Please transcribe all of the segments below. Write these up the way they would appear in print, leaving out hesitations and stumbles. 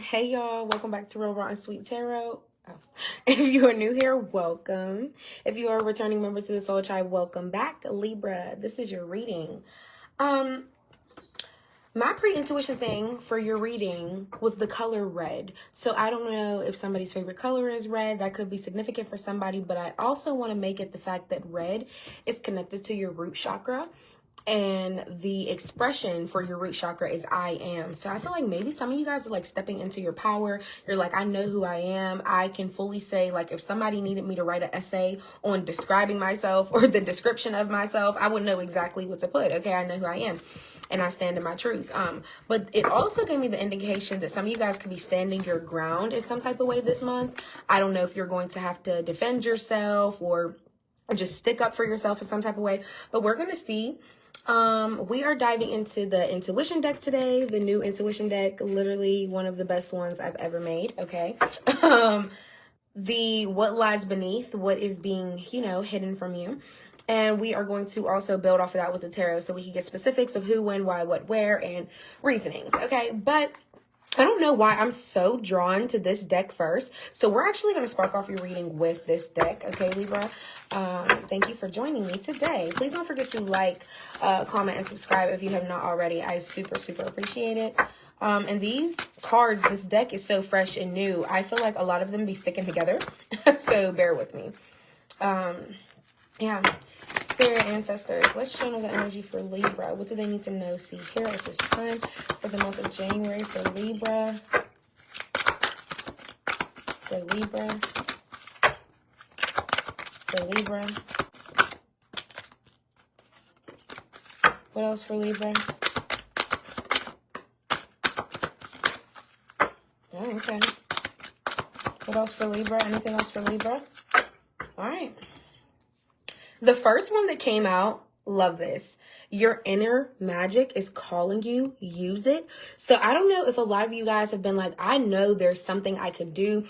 Hey y'all, welcome back to Real Raw and Sweet Tarot. Oh. If you are new here, welcome. If you are a returning member to the Soul Tribe, welcome back. Libra, this is your reading. My pre-intuition thing for your reading was the color red. So I don't know if somebody's favorite color is red. That could be significant for somebody, but I also want to make it the fact that red is connected to your root chakra. And the expression for your root chakra is I am. So I feel like maybe some of you guys are like stepping into your power. You're like, I know who I am. I can fully say, like, if somebody needed me to write an essay on describing myself or the description of myself, I would know exactly what to put. Okay, I know who I am. And I stand in my truth. But it also gave me the indication that some of you guys could be standing your ground in some type of way this month. I don't know if you're going to have to defend yourself or just stick up for yourself in some type of way. But we're going to see. We are diving into the intuition deck today, the new intuition deck, literally one of the best ones I've ever made. Okay. The what lies beneath, what is being, hidden from you. And we are going to also build off of that with the tarot so we can get specifics of who, when, why, what, where, and reasonings. Okay. But I don't know why I'm so drawn to this deck first. So we're actually going to spark off your reading with this deck. Okay, Libra. Thank you for joining me today. Please don't forget to like, comment, and subscribe if you have not already. I super appreciate it. And these cards, this deck is so fresh and new. I feel like a lot of them be sticking together. So bear with me. Yeah. Spirit ancestors, let's channel the energy for Libra. What do they need to know? See here at this time for the month of January for Libra. For Libra. For Libra. What else for Libra? Oh, okay. What else for Libra? Anything else for Libra? All right. The first one that came out, love this. Your inner magic is calling you. Use it. So I don't know if a lot of you guys have been like, I know there's something I could do.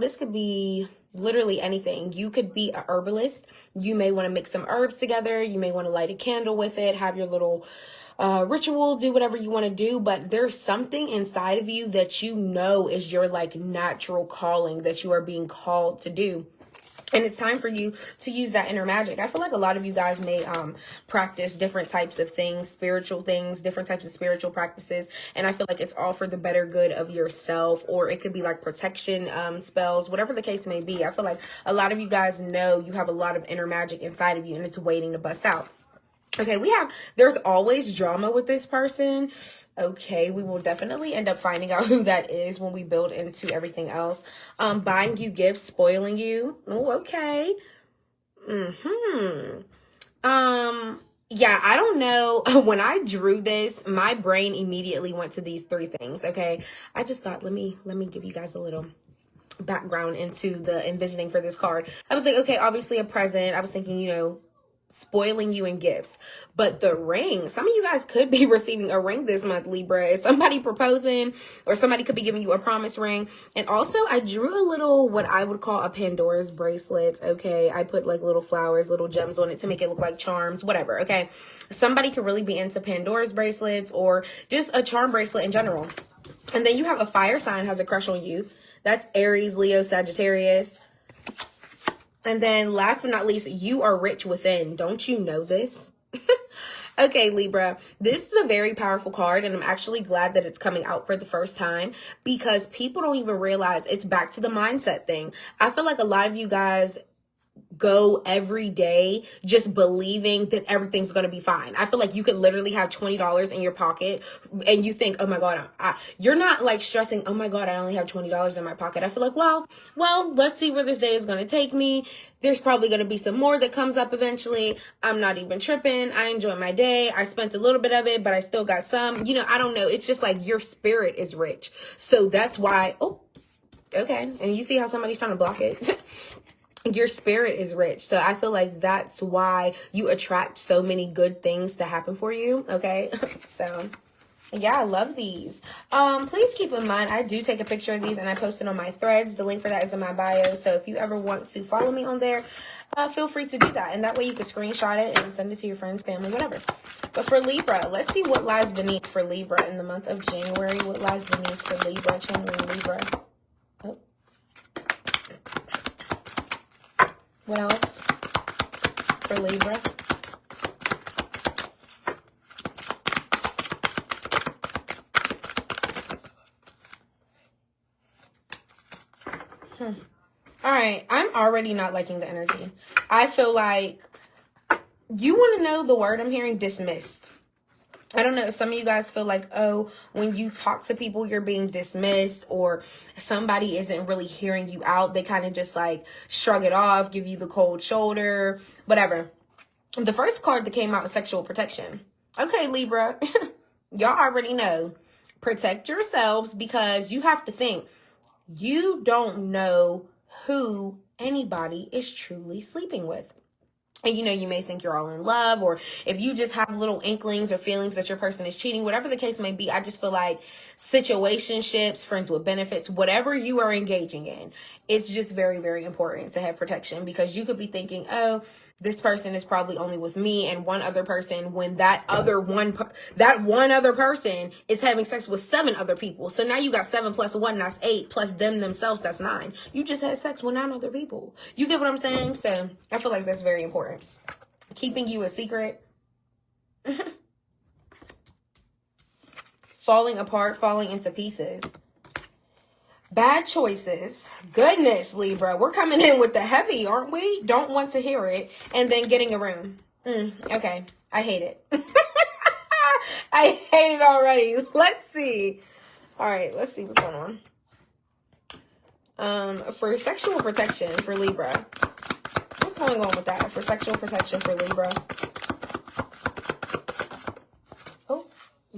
This could be literally anything. You could be a herbalist. You may want to mix some herbs together. You may want to light a candle with it, have your little ritual, do whatever you want to do. But there's something inside of you that you know is your like natural calling that you are being called to do. And it's time for you to use that inner magic. I feel like a lot of you guys may practice different types of things, spiritual things, different types of spiritual practices. And I feel like it's all for the better good of yourself, or it could be like protection spells, whatever the case may be. I feel like a lot of you guys know you have a lot of inner magic inside of you and it's waiting to bust out. Okay, there's always drama with this person. Okay, we will definitely end up finding out who that is when we build into everything else. Buying you gifts, spoiling you. Oh, okay. Yeah, I don't know. When I drew this, my brain immediately went to these three things. Okay, I just thought, let me give you guys a little background into the envisioning for this card. I was like, okay, obviously a present. I was thinking, spoiling you in gifts. But the ring, some of you guys could be receiving a ring this month, Libra. Is somebody proposing, or somebody could be giving you a promise ring. And also I drew a little, what I would call a Pandora's bracelet. Okay, I put like little flowers, little gems on it to make it look like charms, whatever. Okay, somebody could really be into Pandora's bracelets or just a charm bracelet in general. And then you have a fire sign has a crush on you. That's Aries, Leo, Sagittarius. And then last but not least, you are rich within. Don't you know this? Okay, Libra, this is a very powerful card, and I'm actually glad that it's coming out for the first time because people don't even realize it's back to the mindset thing. I feel like a lot of you guys go every day just believing that everything's going to be fine. I feel like you could literally have $20 in your pocket and you think, oh my God, you're not like stressing, oh my God, I only have $20 in my pocket. I feel like, well, let's see where this day is going to take me. There's probably going to be some more that comes up eventually. I'm not even tripping. I enjoy my day. I spent a little bit of it, but I still got some, I don't know. It's just like your spirit is rich. So that's why, oh, okay. And you see how somebody's trying to block it. Your spirit is rich. So I feel like that's why you attract so many good things to happen for you. Okay. So Yeah, I love these. Please keep in mind, I do take a picture of these and I post it on my threads. The link for that is in my bio. So if you ever want to follow me on there, feel free to do that. And that way you can screenshot it and send it to your friends, family, whatever. But for Libra, let's see what lies beneath for Libra in the month of January. What lies beneath for Libra, channeling Libra. Oh. What else for Libra? All right, I'm already not liking the energy. I feel like you want to know the word I'm hearing, dismissed. I don't know if some of you guys feel like, oh, when you talk to people, you're being dismissed, or somebody isn't really hearing you out. They kind of just like shrug it off, give you the cold shoulder, whatever. The first card that came out was sexual protection. Okay, Libra, y'all already know. Protect yourselves, because you have to think, you don't know who anybody is truly sleeping with. And you may think you're all in love, or if you just have little inklings or feelings that your person is cheating, whatever the case may be, I just feel like situationships, friends with benefits, whatever you are engaging in, it's just very, very important to have protection, because you could be thinking, oh, this person is probably only with me and one other person, when that one other person is having sex with 7 other people. So now you got 7 plus 1, that's 8, plus them themselves, that's 9. You just had sex with 9 other people. You get what I'm saying? So I feel like that's very important. Keeping you a secret. Falling apart, falling into pieces. Bad choices. Goodness, Libra. We're coming in with the heavy, aren't we? Don't want to hear it. And then getting a room. Okay. I hate it. I hate it already. Let's see. All right. Let's see what's going on. For sexual protection for Libra. What's going on with that? For sexual protection for Libra. Oh,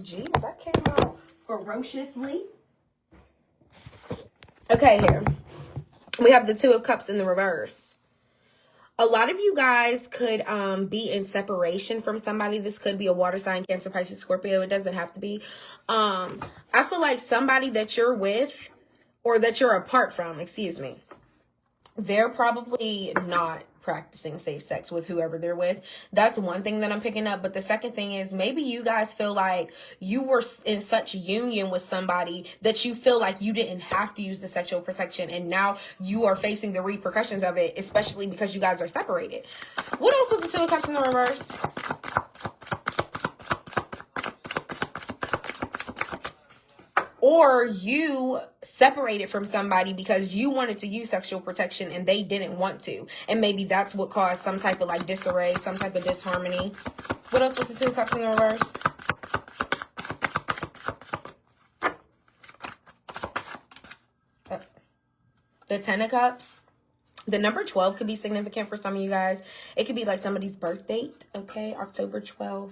geez. That came out ferociously. Okay, here. We have the 2 of Cups in the reverse. A lot of you guys could be in separation from somebody. This could be a water sign, Cancer, Pisces, Scorpio. It doesn't have to be. I feel like somebody that you're with, or that you're apart from, excuse me, they're probably not practicing safe sex with whoever they're with. That's one thing that I'm picking up. But the second thing is, maybe you guys feel like you were in such union with somebody that you feel like you didn't have to use the sexual protection, and now you are facing the repercussions of it, especially because you guys are separated. What else with the 2 of Cups in the reverse? Or you separated from somebody because you wanted to use sexual protection and they didn't want to. And maybe that's what caused some type of like disarray, some type of disharmony. What else with the 2 of Cups in the reverse? The 10 of Cups. The number 12 could be significant for some of you guys. It could be like somebody's birth date, okay? October 12th.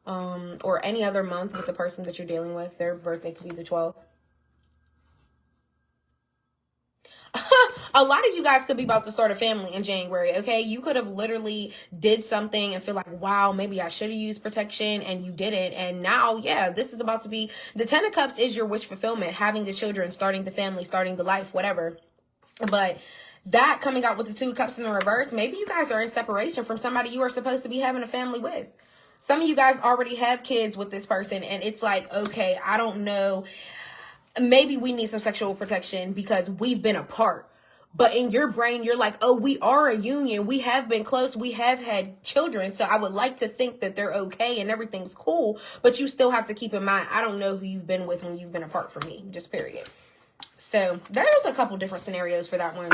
Or any other month with the person that you're dealing with. Their birthday could be the 12th. A lot of you guys could be about to start a family in January, okay? You could have literally did something and feel like, wow, maybe I should have used protection, and you didn't. And now, yeah, this is about to be, the 10 of Cups is your wish fulfillment, having the children, starting the family, starting the life, whatever. But that coming out with the 2 of Cups in the reverse, maybe you guys are in separation from somebody you are supposed to be having a family with. Some of you guys already have kids with this person, and it's like, okay, I don't know. Maybe we need some sexual protection because we've been apart. But in your brain, you're like, oh, we are a union. We have been close. We have had children. So I would like to think that they're okay and everything's cool. But you still have to keep in mind, I don't know who you've been with when you've been apart from me. Just period. So there's a couple different scenarios for that one.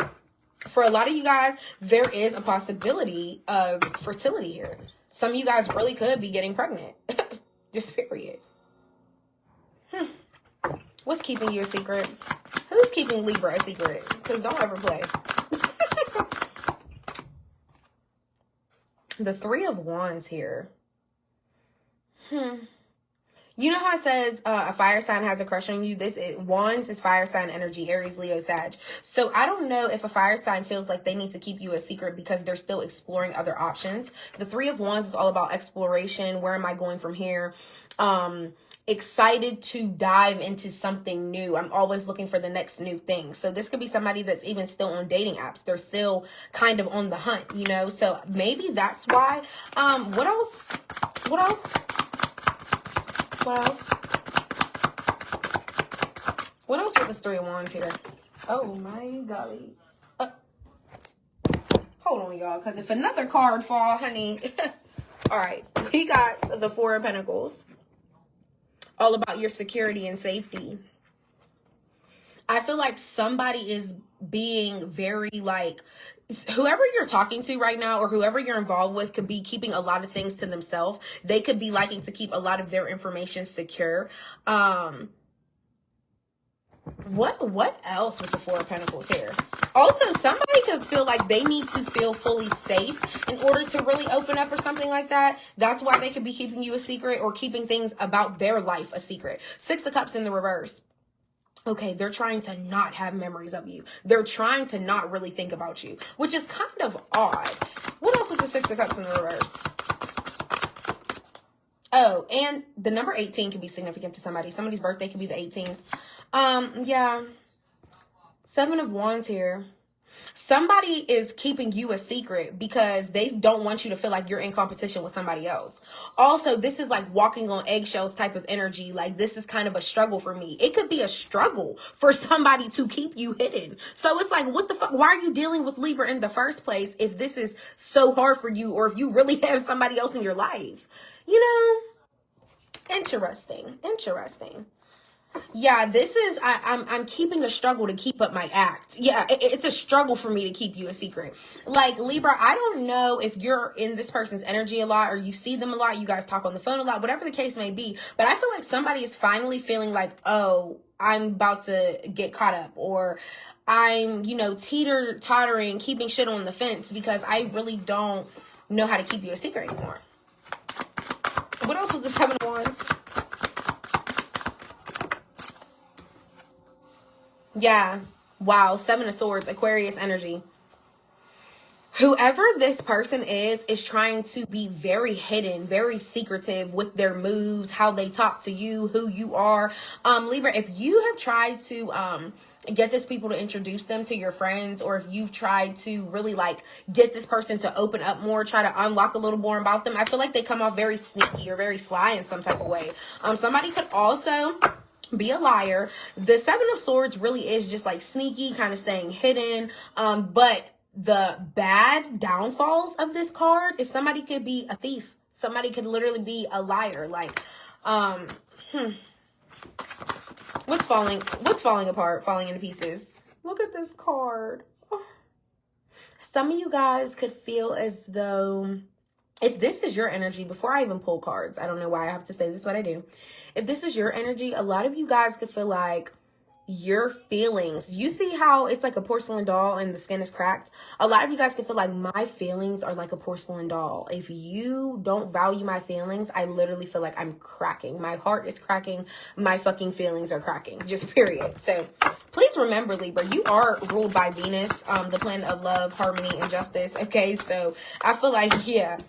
For a lot of you guys, there is a possibility of fertility here. Some of you guys really could be getting pregnant. Just period. What's keeping you a secret? Who's keeping Libra a secret? Because don't ever play. The 3 of Wands here. You know how it says a fire sign has a crush on you? Wands is fire sign energy, Aries, Leo, Sag. So I don't know if a fire sign feels like they need to keep you a secret because they're still exploring other options. The 3 of Wands is all about exploration. Where am I going from here? excited to dive into something new. I'm always looking for the next new thing. So this could be somebody that's even still on dating apps. They're still kind of on the hunt, you know? So maybe that's why. What else? What else? What else? What else with this Three of Wands here? Oh my golly. Hold on, y'all, because if another card fall, honey. All right, we got the Four of Pentacles. All about your security and safety. I feel like somebody is being very like, whoever you're talking to right now or whoever you're involved with could be keeping a lot of things to themselves. They could be liking to keep a lot of their information secure. What else with the Four of Pentacles here? Also, somebody could feel like they need to feel fully safe in order to really open up or something like that. That's why they could be keeping you a secret or keeping things about their life a secret. Six of Cups in the reverse. Okay, they're trying to not have memories of you. They're trying to not really think about you, which is kind of odd. What else is the Six of Cups in the reverse? Oh, and the number 18 can be significant to somebody. Somebody's birthday could be the 18th. Yeah. Seven of Wands here. Somebody is keeping you a secret because they don't want you to feel like you're in competition with somebody else. Also, this is like walking on eggshells type of energy. Like, this is kind of a struggle for me. It could be a struggle for somebody to keep you hidden. So it's like, what the fuck? Why are you dealing with Libra in the first place if this is so hard for you, or if you really have somebody else in your life? You know? Interesting. Yeah, this is, I'm keeping a struggle to keep up my act. Yeah, it's a struggle for me to keep you a secret. Like, Libra, I don't know if you're in this person's energy a lot or you see them a lot, you guys talk on the phone a lot, whatever the case may be. But I feel like somebody is finally feeling like, oh, I'm about to get caught up, or I'm, you know, teeter-tottering, keeping shit on the fence because I really don't know how to keep you a secret anymore. What else with the Seven of Wands? Yeah. Wow. Seven of Swords, Aquarius energy. Whoever this person is trying to be very hidden, very secretive with their moves, how they talk to you, who you are. Libra, if you have tried to get this people to introduce them to your friends, or if you've tried to really like get this person to open up more, try to unlock a little more about them, I feel like they come off very sneaky or very sly in some type of way. Somebody could also be a liar. The Seven of Swords really is just like sneaky, kind of staying hidden. But the bad downfalls of this card is somebody could be a thief. Somebody could literally be a liar. Like, what's falling apart, falling into pieces? Look at this card. Some of you guys could feel as though, if this is your energy, before I even pull cards, I don't know why I have to say this, but I do. If this is your energy, a lot of you guys could feel like your feelings, you see how it's like a porcelain doll and the skin is cracked? A lot of you guys could feel like my feelings are like a porcelain doll. If you don't value my feelings, I literally feel like I'm cracking. My heart is cracking. My fucking feelings are cracking. Just period. So please remember, Libra, you are ruled by Venus, the planet of love, harmony, and justice. Okay, so I feel like, yeah.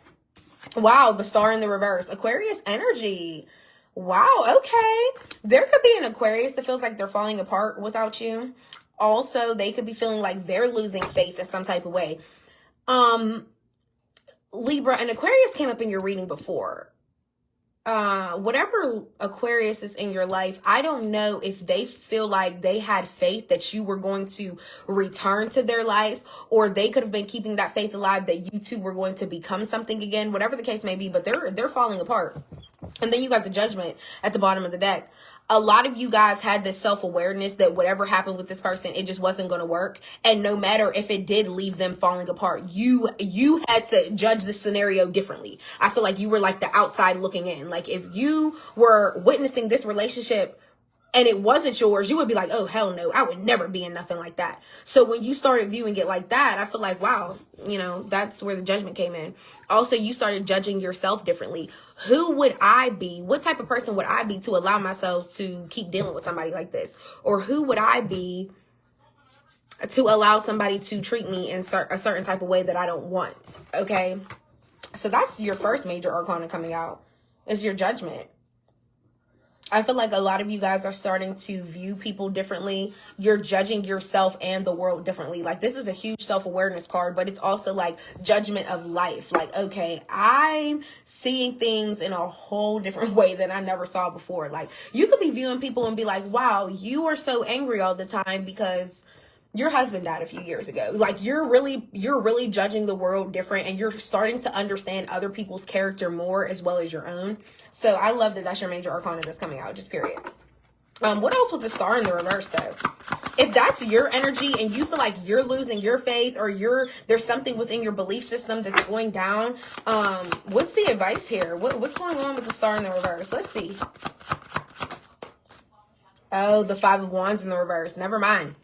Wow, the Star in the reverse. Aquarius energy. Wow, okay. There could be an Aquarius that feels like they're falling apart without you. Also, they could be feeling like they're losing faith in some type of way. Libra, an Aquarius came up in your reading before. Whatever Aquarius is in your life, I don't know if they feel like they had faith that you were going to return to their life, or they could have been keeping that faith alive that you two were going to become something again, whatever the case may be, but they're falling apart. And then you got the Judgment at the bottom of the deck. A lot of you guys had this self-awareness that whatever happened with this person, it just wasn't going to work. And no matter if it did leave them falling apart, you had to judge the scenario differently. I feel like you were like the outside looking in. Like, if you were witnessing this relationship and it wasn't yours, you would be like, oh, hell no, I would never be in nothing like that. So when you started viewing it like that, I feel like, wow, you know, that's where the Judgment came in. Also, you started judging yourself differently. Who would I be? What type of person would I be to allow myself to keep dealing with somebody like this? Or who would I be to allow somebody to treat me in a certain type of way that I don't want? Okay, so that's your first major arcana coming out. It's your Judgment. I feel like a lot of you guys are starting to view people differently. You're judging yourself and the world differently. Like, this is a huge self-awareness card, but it's also like judgment of life. Like, okay, I'm seeing things in a whole different way than I never saw before. Like, you could be viewing people and be like, wow, you are so angry all the time because your husband died a few years ago. Like, you're really judging the world different, and you're starting to understand other people's character more as well as your own. So I love that that's your major arcana that's coming out, just period. What else with the star in the reverse though? If that's your energy and you feel like you're losing your faith, or there's something within your belief system that's going down, what's the advice here? What's going on with the star in the reverse? Let's see. Oh, the 5 of Wands in the reverse. Never mind.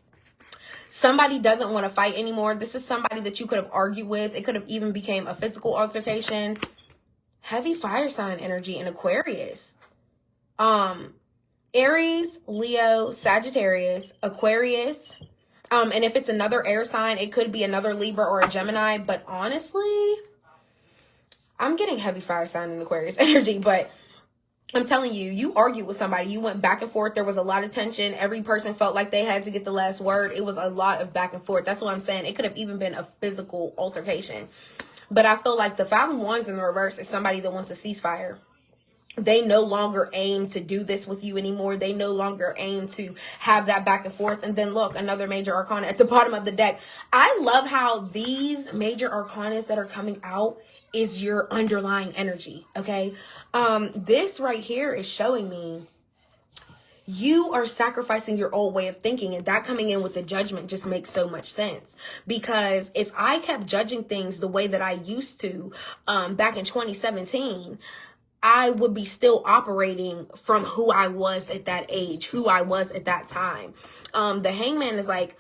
Somebody doesn't want to fight anymore. This is somebody that you could have argued with. It could have even became a physical altercation. Heavy fire sign energy in Aquarius. Aries, Leo, Sagittarius, Aquarius. And if it's another air sign, it could be another Libra or a Gemini. But honestly, I'm getting heavy fire sign in Aquarius energy. But I'm telling you, you argued with somebody. You went back and forth. There was a lot of tension. Every person felt like they had to get the last word. It was a lot of back and forth. That's what I'm saying. It could have even been a physical altercation. But I feel like the 5 of Wands in the reverse is somebody that wants a ceasefire. They no longer aim to do this with you anymore. They no longer aim to have that back and forth. And then look, another major arcana at the bottom of the deck. I love how these major arcanas that are coming out is your underlying energy, okay? This right here is showing me you are sacrificing your old way of thinking, and that coming in with the judgment just makes so much sense. Because if I kept judging things the way that I used to back in 2017, I would be still operating from who I was at that age, who I was at that time. The Hangman is like,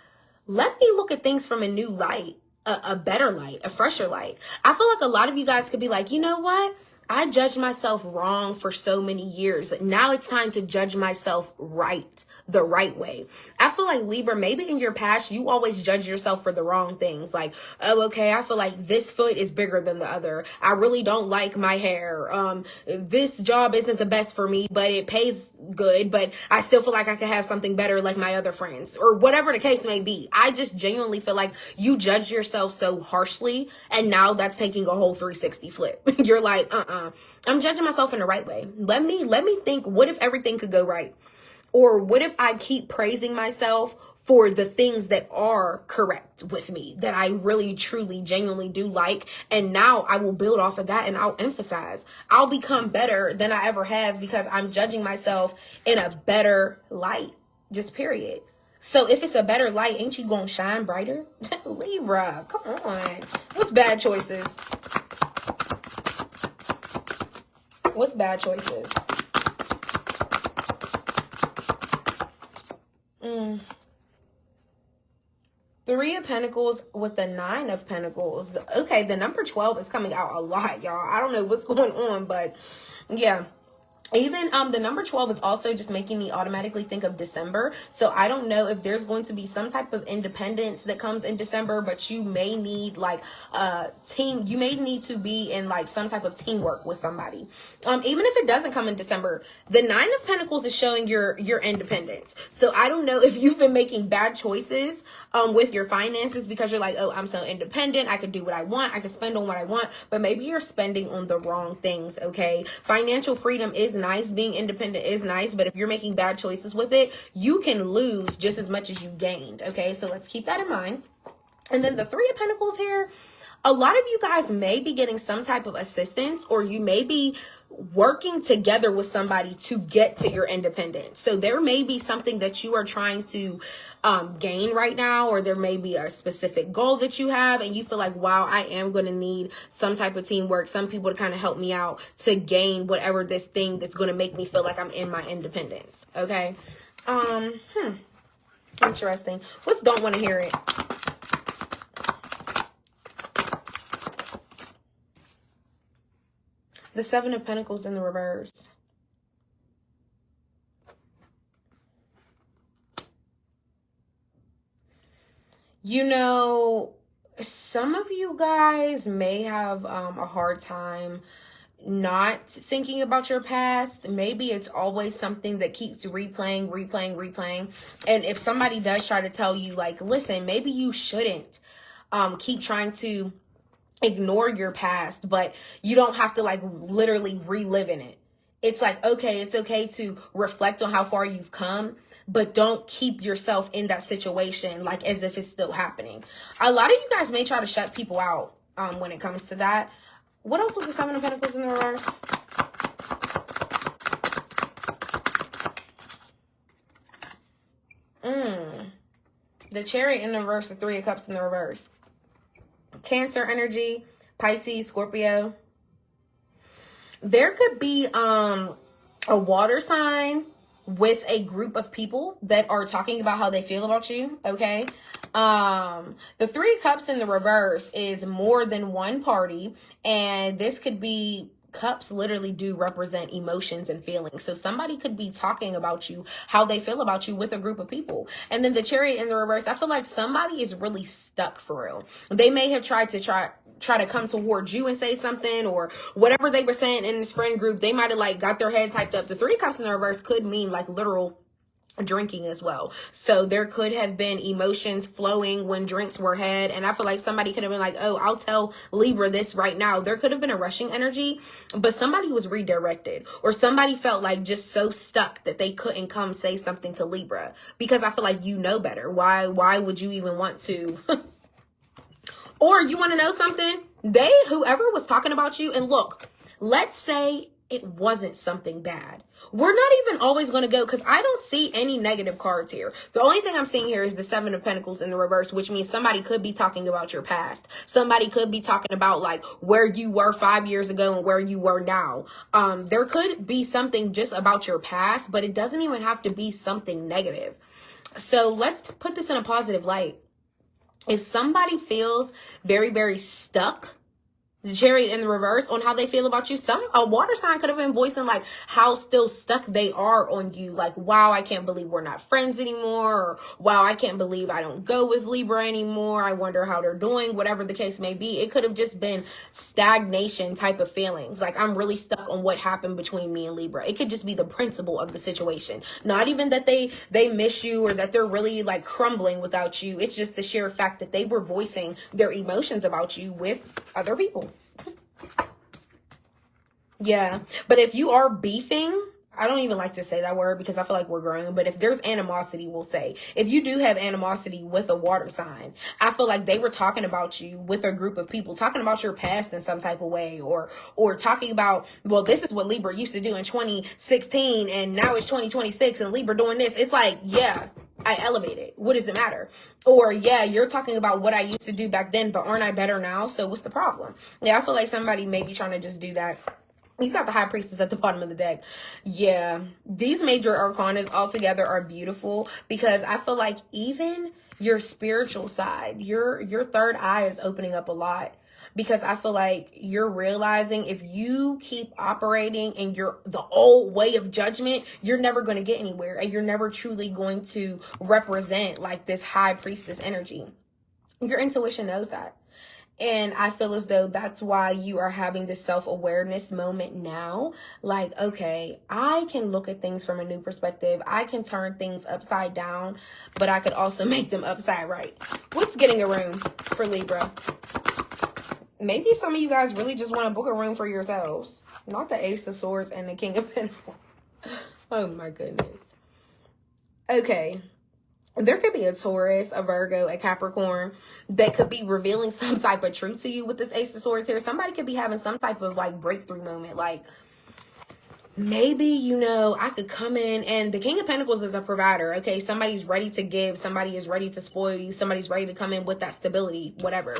let me look at things from a new light, a better light, a fresher light. I feel like a lot of you guys could be like, you know what? I judged myself wrong for so many years. Now it's time to judge myself right, the right way. I feel like Libra, maybe in your past, you always judge yourself for the wrong things. Like, oh, okay, I feel like this foot is bigger than the other. I really don't like my hair. This job isn't the best for me, but it pays good, but I still feel like I could have something better like my other friends, or whatever the case may be. I just genuinely feel like you judge yourself so harshly, and now that's taking a whole 360 flip. You're like, I'm judging myself in the right way. Let me think, what if everything could go right? Or what if I keep praising myself for the things that are correct with me, that I really, truly, genuinely do like? And now I will build off of that, and I'll emphasize. I'll become better than I ever have because I'm judging myself in a better light. Just period. So if it's a better light, ain't you gonna shine brighter? Libra, come on. What's bad choices? What's bad choices? Three of Pentacles with the 9 of Pentacles. Okay, the number 12 is coming out a lot, y'all. I don't know what's going on, but yeah. Even the number 12 is also just making me automatically think of December. So I don't know if there's going to be some type of independence that comes in December, but you may need like a team. You may need to be in like some type of teamwork with somebody. Even if it doesn't come in December, the 9 of Pentacles is showing your independence. So I don't know if you've been making bad choices with your finances because you're like, oh, I'm so independent. I can do what I want. I can spend on what I want, but maybe you're spending on the wrong things. Okay. Financial freedom is nice. Being independent is nice, but if you're making bad choices with it, you can lose just as much as you gained. Okay, so let's keep that in mind. And then the 3 of Pentacles here, a lot of you guys may be getting some type of assistance, or you may be working together with somebody to get to your independence. So there may be something that you are trying to gain right now, or there may be a specific goal that you have, and you feel like, wow, I am going to need some type of teamwork, some people to kind of help me out to gain whatever this thing that's going to make me feel like I'm in my independence. Okay. Interesting. What's don't want to hear it? The 7 of Pentacles in the reverse. You know, some of you guys may have a hard time not thinking about your past. Maybe it's always something that keeps replaying. And if somebody does try to tell you, like, listen, maybe you shouldn't keep trying to ignore your past, but you don't have to like literally relive in it. It's like, okay, it's okay to reflect on how far you've come, but don't keep yourself in that situation like as if it's still happening. A lot of you guys may try to shut people out when it comes to that. What else was the Seven of Pentacles in the reverse? The Chariot in the reverse, the Three of Cups in the reverse. Cancer energy, Pisces, Scorpio. There could be a water sign with a group of people that are talking about how they feel about you, okay? The Three of Cups in the reverse is more than one party, and this could be, cups literally do represent emotions and feelings. So somebody could be talking about you, how they feel about you with a group of people. And then the Chariot in the reverse, I feel like somebody is really stuck for real. They may have tried to try to come towards you and say something, or whatever they were saying in this friend group, they might have like got their head typed up. The Three of Cups in the reverse could mean like literal drinking as well. So there could have been emotions flowing when drinks were had, and I feel like somebody could have been like, oh, I'll tell Libra this right now. There could have been a rushing energy, but somebody was redirected, or somebody felt like just so stuck that they couldn't come say something to Libra, because I feel like you know better. Why would you even want to? Or you want to know something? Whoever was talking about you, and look, let's say it wasn't something bad. We're not even always going to go, because I don't see any negative cards here. The only thing I'm seeing here is the Seven of Pentacles in the reverse, which means somebody could be talking about your past. Somebody could be talking about like where you were 5 years ago and where you were now. There could be something just about your past, but it doesn't even have to be something negative. So let's put this in a positive light. If somebody feels very, very stuck, the Chariot in the reverse, on how they feel about you, a water sign could have been voicing like how still stuck they are on you. Like, wow, I can't believe we're not friends anymore. Or, wow, I can't believe I don't go with Libra anymore. I wonder how they're doing. Whatever the case may be, it could have just been stagnation type of feelings. Like, I'm really stuck on what happened between me and Libra. It could just be the principle of the situation. Not even that they miss you, or that they're really like crumbling without you. It's just the sheer fact that they were voicing their emotions about you with other people. Yeah, but if you are beefing, I don't even like to say that word because I feel like we're growing, but if there's animosity, we'll say, if you do have animosity with a water sign, I feel like they were talking about you with a group of people, talking about your past in some type of way, or talking about, well, this is what Libra used to do in 2016 and now it's 2026 and Libra doing this. It's like, yeah, I elevated. What does it matter? Or, yeah, you're talking about what I used to do back then, but aren't I better now? So what's the problem? Yeah, I feel like somebody may be trying to just do that. You got the High Priestess at the bottom of the deck. Yeah, these major arcanas altogether are beautiful, because I feel like even your spiritual side, your third eye is opening up a lot, because I feel like you're realizing if you keep operating in the old way of judgment, you're never going to get anywhere, and you're never truly going to represent like this High Priestess energy. Your intuition knows that. And I feel as though that's why you are having this self-awareness moment now. Like, okay, I can look at things from a new perspective. I can turn things upside down, but I could also make them upside right. What's getting a room for Libra? Maybe some of you guys really just want to book a room for yourselves. Not the Ace of Swords and the King of Pentacles. Oh my goodness. Okay. There could be a Taurus, a Virgo, a Capricorn that could be revealing some type of truth to you with this Ace of Swords here. Somebody could be having some type of like breakthrough moment. Like, maybe, you know, I could come in, and the King of Pentacles is a provider. Okay, somebody's ready to give. Somebody is ready to spoil you. Somebody's ready to come in with that stability, whatever.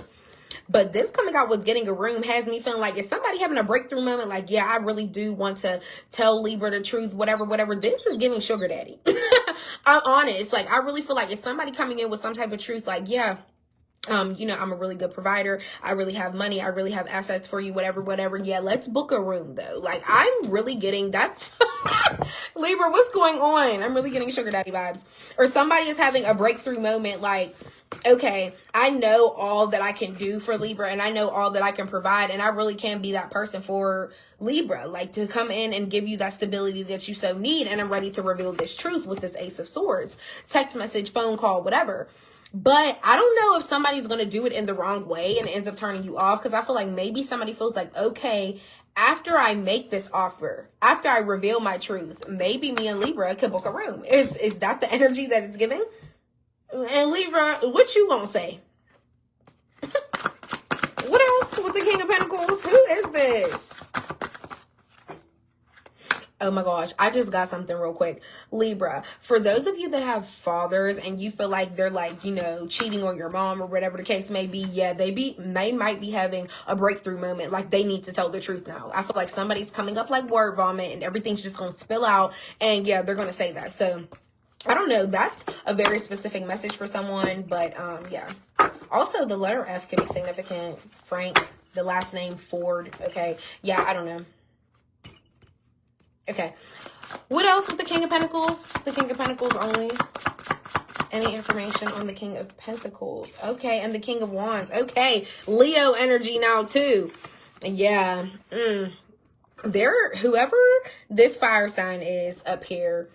But this coming out with getting a room has me feeling like, is somebody having a breakthrough moment? Like, yeah, I really do want to tell Libra the truth, whatever. This is giving sugar daddy. I'm honest. Like, I really feel like it's somebody coming in with some type of truth. Like, yeah, you know, I'm a really good provider. I really have money. I really have assets for you, whatever. Yeah, let's book a room though. Like, I'm really getting that's Libra, what's going on? I'm really getting sugar daddy vibes. Or somebody is having a breakthrough moment. Like, okay, I know all that I can do for Libra, and I know all that I can provide, and I really can be that person for Libra, like to come in and give you that stability that you so need. And I'm ready to reveal this truth with this Ace of Swords, text message, phone call, whatever. But I don't know if somebody's going to do it in the wrong way and it ends up turning you off, because I feel like maybe somebody feels like, okay, after I make this offer, after I reveal my truth, maybe me and Libra could book a room. Is that the energy that it's giving? And Libra, what you gonna say? What else with the King of Pentacles? Who is this? Oh my gosh, I just got something real quick. Libra, for those of you that have fathers and you feel like they're like, you know, cheating on your mom or whatever the case may be, yeah, they might be having a breakthrough moment. Like they need to tell the truth now. I feel like somebody's coming up like word vomit and everything's just going to spill out. And yeah, they're going to say that. So I don't know. That's a very specific message for someone. But yeah. Also, the letter F could be significant. Frank, the last name Ford. Okay. Yeah, I don't know. Okay. What else with the King of Pentacles? The King of Pentacles only. Any information on the King of Pentacles? Okay. And the King of Wands. Okay. Leo energy now too. Yeah. Whoever this fire sign is up here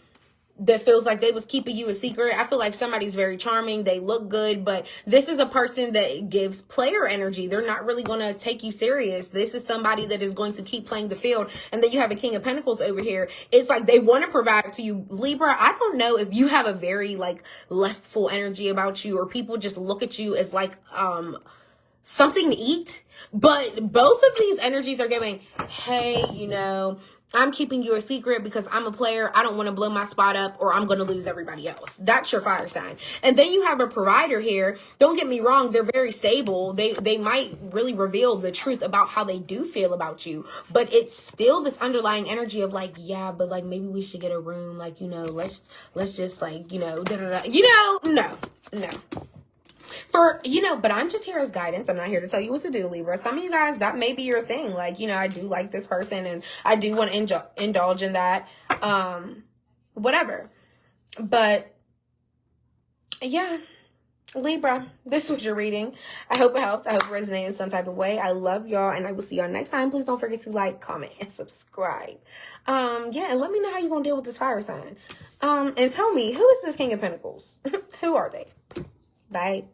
that feels like they was keeping you a secret. I feel like somebody's very charming. They look good, but this is a person that gives player energy. They're not really going to take you serious. This is somebody that is going to keep playing the field. And then you have a King of Pentacles over here. It's like they want to provide to you. Libra, I don't know if you have a very like lustful energy about you, or people just look at you as like something to eat. But both of these energies are giving, hey, you know, I'm keeping you a secret because I'm a player. I don't want to blow my spot up or I'm going to lose everybody else. That's your fire sign. And then you have a provider here. Don't get me wrong. They're very stable. They might really reveal the truth about how they do feel about you. But it's still this underlying energy of like, yeah, but like maybe we should get a room. Like, you know, let's just like, you know, you know, no. For, you know, but I'm just here as guidance. I'm not here to tell you what to do, Libra. Some of you guys, that may be your thing. Like, you know, I do like this person and I do want to indulge in that. Whatever. But, yeah, Libra, this was your reading. I hope it helped. I hope it resonated in some type of way. I love y'all and I will see y'all next time. Please don't forget to like, comment, and subscribe. Yeah, and let me know how you're going to deal with this fire sign. And tell me, who is this King of Pentacles? Who are they? Bye.